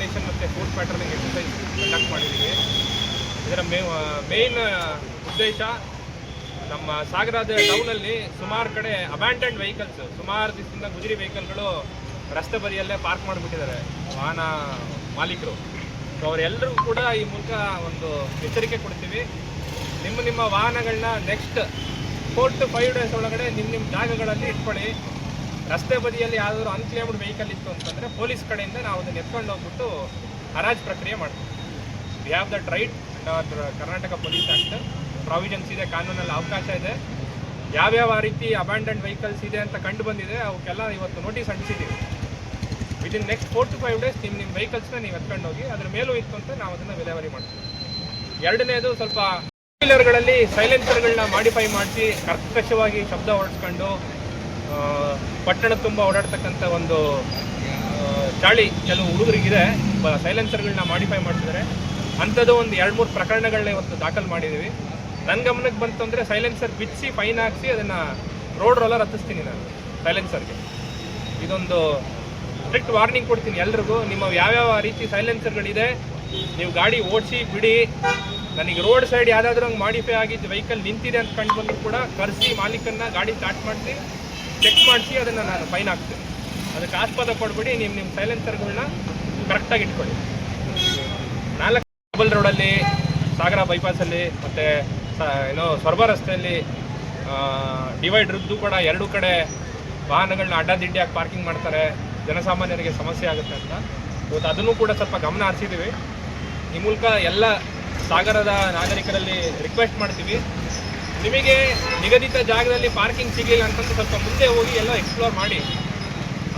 Examination ಮತ್ತು food ಪ್ಯಾಟ್ರನಿಂಗ್ exercise conduct ಮಾಡಿದ್ದೀವಿ. ಇದರ ಮೇನ್ ಉದ್ದೇಶ ನಮ್ಮ ಸಾಗರದ ಟೌನಲ್ಲಿ ಸುಮಾರು ಕಡೆ ಅಬ್ಯಾಂಡೆಂಡ್ ವೆಹಿಕಲ್ಸ್, ಸುಮಾರು ದಿವಸದಿಂದ ಗುಜರಿ ವೆಹಿಕಲ್ಗಳು ರಸ್ತೆ ಬದಿಯಲ್ಲೇ ಪಾರ್ಕ್ ಮಾಡಿಬಿಟ್ಟಿದ್ದಾರೆ ವಾಹನ ಮಾಲೀಕರು. ಸೊ ಅವರೆಲ್ಲರಿಗೂ ಕೂಡ ಈ ಮೂಲಕ ಒಂದು ಎಚ್ಚರಿಕೆ ಕೊಡ್ತೀವಿ. ನಿಮ್ಮ ವಾಹನಗಳನ್ನ ನೆಕ್ಸ್ಟ್ 4 to 5 days ಒಳಗಡೆ ನಿಮ್ಮ ಜಾಗಗಳಲ್ಲಿ ಇಟ್ಕೊಳ್ಳಿ. ರಸ್ತೆ ಬದಿಯಲ್ಲಿ ಯಾವುದಾದ್ರು ಅನ್ಕ್ಲೇಮ್ಡ್ ವೆಹಿಕಲ್ ಇತ್ತು ಅಂತಂದರೆ ಪೊಲೀಸ್ ಕಡೆಯಿಂದ ನಾವು ಅದನ್ನು ಎತ್ಕೊಂಡು ಹೋಗ್ಬಿಟ್ಟು ಹರಾಜು ಪ್ರಕ್ರಿಯೆ ಮಾಡ್ತೀವಿ. We have that right under Karnataka police act. Provisions ಇದೆ, ಕಾನೂನಲ್ಲಿ ಅವಕಾಶ ಇದೆ. ಯಾವ್ಯಾವ ರೀತಿ ಅಬ್ಯಾಂಡೆಂಡ್ ವೆಹಿಕಲ್ಸ್ ಇದೆ ಅಂತ ಕಂಡು ಬಂದಿದೆ ಅವಕ್ಕೆಲ್ಲ ಇವತ್ತು ನೋಟಿಸ್ ಅಂಟಿಸಿದ್ದೀವಿ. ವಿದಿನ್ ನೆಕ್ಸ್ಟ್ 4 to 5 days ನಿಮ್ಮ ವೆಹಿಕಲ್ಸ್ನ ನೀವು ಎತ್ಕೊಂಡು ಹೋಗಿ ಅದ್ರ ಮೇಲೂ ಇತ್ತು ಅಂತ ನಾವು ಅದನ್ನು ವಿಲೇವಾರಿ ಮಾಡ್ತೀವಿ. ಎರಡನೇದು, ಸ್ವಲ್ಪ ಟೂ ವೀಲರ್ಗಳಲ್ಲಿ ಸೈಲೆನ್ಸರ್ಗಳನ್ನ ಮಾಡಿಫೈ ಮಾಡಿಸಿ ಕರ್ಕಶವಾಗಿ ಶಬ್ದ ಹೊರಡಿಸ್ಕೊಂಡು ಪಟ್ಟಣ ತುಂಬ ಓಡಾಡ್ತಕ್ಕಂಥ ಒಂದು ಚಾಳಿ ಕೆಲವು ಹುಡುಗರಿಗಿದೆ. ಸೈಲೆನ್ಸರ್ಗಳನ್ನ ಮಾಡಿಫೈ ಮಾಡಿಸಿದ್ದಾರೆ. ಅಂಥದ್ದು ಒಂದು 2-3 ಪ್ರಕರಣಗಳನ್ನ ಇವತ್ತು ದಾಖಲು ಮಾಡಿದ್ದೀವಿ. ನನ್ನ ಗಮನಕ್ಕೆ ಬಂತು ಅಂದರೆ ಸೈಲೆನ್ಸರ್ ಬಿಚ್ಚಿ ಫೈನ್ ಹಾಕಿಸಿ ಅದನ್ನು ರೋಡ್ ರೋಲರ್ ಹತ್ತಿಸ್ತೀನಿ ನಾನು ಸೈಲೆನ್ಸರ್ಗೆ. ಇದೊಂದು ಸ್ಟ್ರಿಕ್ಟ್ ವಾರ್ನಿಂಗ್ ಕೊಡ್ತೀನಿ ಎಲ್ರಿಗೂ. ನಿಮ್ಮ ಯಾವ್ಯಾವ ರೀತಿ ಸೈಲೆನ್ಸರ್ಗಳಿದೆ ನೀವು ಗಾಡಿ ಓಡಿಸಿ ಬಿಡಿ. ನನಗೆ ರೋಡ್ ಸೈಡ್ ಯಾವುದಾದ್ರೂ ಹಂಗೆ ಮಾಡಿಫೈ ಆಗಿದ್ದು ವೆಹಿಕಲ್ ನಿಂತಿದೆ ಅಂತ ಕಂಡು ಬಂದರೂ ಕೂಡ ಕರೆಸಿ ಮಾಲೀಕನ್ನ ಗಾಡಿ ಸ್ಟಾರ್ಟ್ ಮಾಡಿಸಿ ಚೆಕ್ ಮಾಡಿಸಿ ಅದನ್ನು ನಾನು ಫೈನ್ ಹಾಕ್ತೀನಿ. ಅದಕ್ಕೆ ಆಸ್ಪದ ಕೊಡ್ಬಿಡಿ. ನಿಮ್ಮ ಸೈಲೆನ್ಸರ್ಗಳನ್ನ ಕರೆಕ್ಟಾಗಿ ಇಟ್ಕೊಳ್ಳಿ. 4 ಡಬಲ್ ರೋಡಲ್ಲಿ, ಸಾಗರ ಬೈಪಾಸಲ್ಲಿ ಮತ್ತು ಸೊರಬ ರಸ್ತೆಯಲ್ಲಿ ಡಿವೈಡ್ರದ್ದು ಕೂಡ 2 ಕಡೆ ವಾಹನಗಳನ್ನ ಅಡ್ಡದಿಡ್ಡಿಯಾಗಿ ಪಾರ್ಕಿಂಗ್ ಮಾಡ್ತಾರೆ. ಜನಸಾಮಾನ್ಯರಿಗೆ ಸಮಸ್ಯೆ ಆಗುತ್ತೆ ಅಂತ ಇವತ್ತು ಅದನ್ನು ಕೂಡ ಸ್ವಲ್ಪ ಗಮನ ಹರಿಸಿದ್ದೀವಿ. ಈ ಮೂಲಕ ಎಲ್ಲ ಸಾಗರದ ನಾಗರಿಕರಲ್ಲಿ ರಿಕ್ವೆಸ್ಟ್ ಮಾಡ್ತೀವಿ, ನಿಮಗೆ ನಿಗದಿತ ಜಾಗದಲ್ಲಿ ಪಾರ್ಕಿಂಗ್ ಸಿಗಲಿಲ್ಲ ಅಂತಂದ್ರೆ ಸ್ವಲ್ಪ ಮುಂದೆ ಹೋಗಿ ಎಲ್ಲ ಎಕ್ಸ್ಪ್ಲೋರ್ ಮಾಡಿ.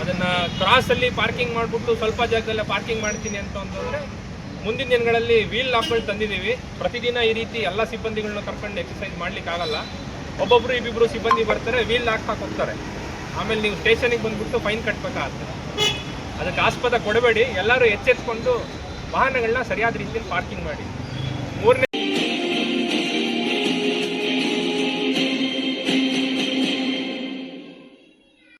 ಅದನ್ನು ಕ್ರಾಸಲ್ಲಿ ಪಾರ್ಕಿಂಗ್ ಮಾಡಿಬಿಟ್ಟು ಸ್ವಲ್ಪ ಜಾಗದಲ್ಲೇ ಪಾರ್ಕಿಂಗ್ ಮಾಡ್ತೀನಿ ಅಂತಂದರೆ ಮುಂದಿನ ದಿನಗಳಲ್ಲಿ ವೀಲ್ ಲಾಕ್ಗಳು ತಂದಿದ್ದೀವಿ. ಪ್ರತಿದಿನ ಈ ರೀತಿ ಎಲ್ಲ ಸಿಬ್ಬಂದಿಗಳನ್ನ ಕರ್ಕೊಂಡು ಎಕ್ಸಸೈಸ್ ಮಾಡಲಿಕ್ಕಾಗಲ್ಲ. ಒಬ್ಬೊಬ್ಬರು ಇಬ್ಬಿಬ್ಬರು ಸಿಬ್ಬಂದಿ ಬರ್ತಾರೆ, ವೀಲ್ ಲಾಕ್ ಹಾಕಿ ಹೋಗ್ತಾರೆ. ಆಮೇಲೆ ನೀವು ಸ್ಟೇಷನಿಗೆ ಬಂದುಬಿಟ್ಟು ಫೈನ್ ಕಟ್ಟಬೇಕಾಗ್ತದೆ. ಅದಕ್ಕೆ ಆಸ್ಪದ ಕೊಡಬೇಡಿ. ಎಲ್ಲರೂ ಎಚ್ಚೆತ್ಕೊಂಡು ವಾಹನಗಳನ್ನ ಸರಿಯಾದ ರೀತಿಯಲ್ಲಿ ಪಾರ್ಕಿಂಗ್ ಮಾಡಿ.